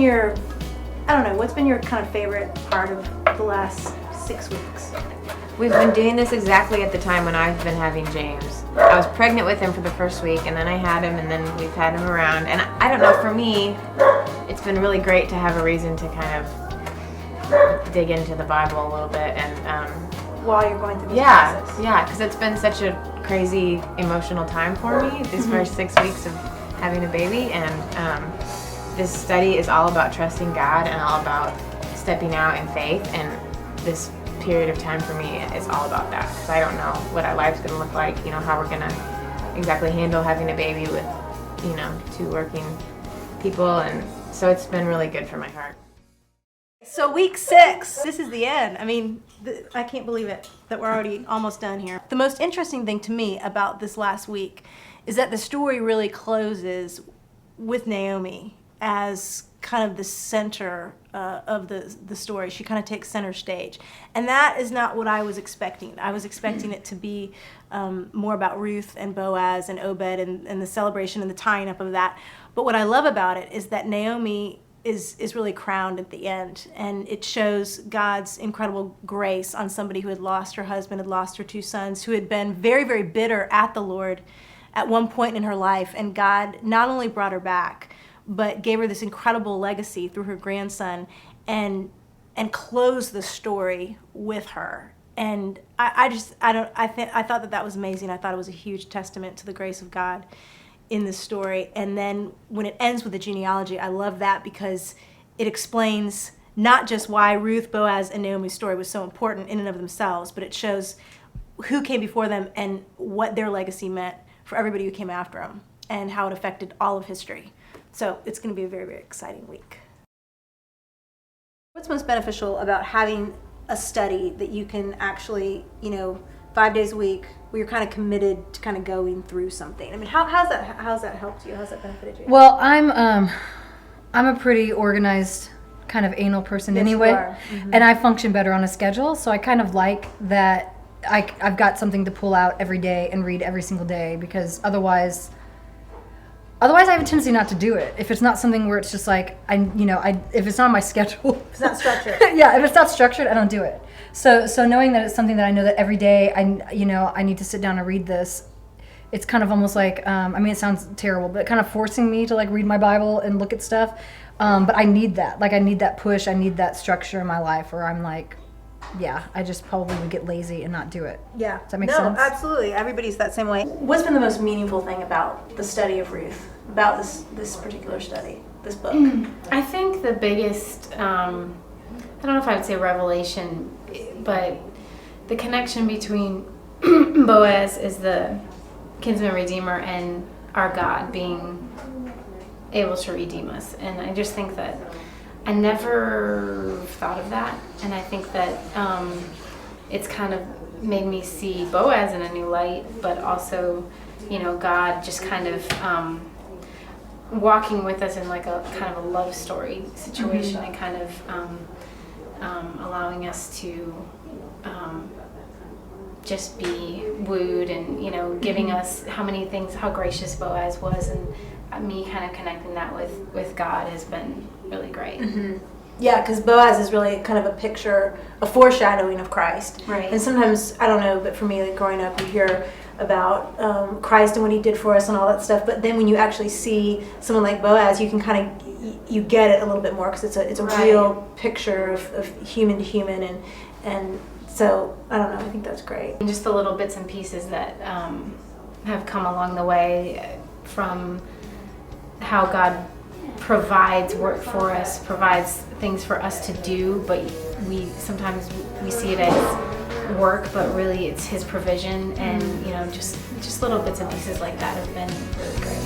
your, I don't know, what's been your kind of favorite part of the last 6 weeks? We've been doing this exactly at the time when I've been having James. I was pregnant with him for the first week, and then I had him, and then we've had him around. And I don't know, for me, it's been really great to have a reason to kind of dig into the Bible a little bit. And while you're going through this process. Yeah, because it's been such a crazy emotional time for me, these first 6 weeks of having a baby. And this study is all about trusting God and all about stepping out in faith. And this period of time for me is all about that, because I don't know what our life's gonna look like, how we're gonna exactly handle having a baby with 2 working people. And so it's been really good for my heart. So week 6, this is the end. I mean, I can't believe it that we're already almost done here. The most interesting thing to me about this last week is that the story really closes with Naomi as kind of the center of the story. She kind of takes center stage. And that is not what I was expecting. I was expecting it to be more about Ruth and Boaz and Obed and the celebration and the tying up of that. But what I love about it is that Naomi is really crowned at the end, and it shows God's incredible grace on somebody who had lost her husband, had lost her 2 sons, who had been very, very bitter at the Lord at one point in her life, and God not only brought her back, but gave her this incredible legacy through her grandson, and closed the story with her. And I thought that was amazing. I thought it was a huge testament to the grace of God in this story. And then when it ends with the genealogy, I love that because it explains not just why Ruth, Boaz, and Naomi's story was so important in and of themselves, but it shows who came before them and what their legacy meant for everybody who came after them and how it affected all of history. So it's going to be a very, very exciting week. What's most beneficial about having a study that you can actually, 5 days a week, where you're kind of committed to kind of going through something? I mean, how's that helped you? How's that benefited you? Well, I'm a pretty organized kind of anal person anyway, and I function better on a schedule. So I kind of like that I've got something to pull out every day and read every single day, because otherwise I have a tendency not to do it. If it's not something where it's just like, if it's not on my schedule. It's not structured. Yeah, if it's not structured, I don't do it. So knowing that it's something that I know that every day I need to sit down and read this, it's kind of almost like, it sounds terrible, but kind of forcing me to like read my Bible and look at stuff. But I need that. Like I need that push. I need that structure in my life where I'm like, yeah, I just probably would get lazy and not do it. Yeah. Does that make sense? No, absolutely. Everybody's that same way. What's been the most meaningful thing about the study of Ruth, about this particular study, this book? I think the biggest, I don't know if I would say revelation, but the connection between Boaz as the kinsman redeemer and our God being able to redeem us. And I just think that I never thought of that, and I think that it's kind of made me see Boaz in a new light, but also, God just kind of walking with us in like a kind of a love story situation, and kind of allowing us to just be wooed, and giving us how gracious Boaz was, and me kind of connecting that with God has been really great. Yeah, because Boaz is really kind of a picture, a foreshadowing of Christ. Right. And sometimes, I don't know, but for me, like growing up, you hear about Christ and what he did for us and all that stuff. But then when you actually see someone like Boaz, you can kind of, you get it a little bit more, because it's a Right. real picture of human to human. And so, I don't know, I think that's great. And just the little bits and pieces that have come along the way, from how God provides work for us, provides things for us to do, but sometimes we see it as work, but really it's his provision, and just little bits and pieces like that have been really great.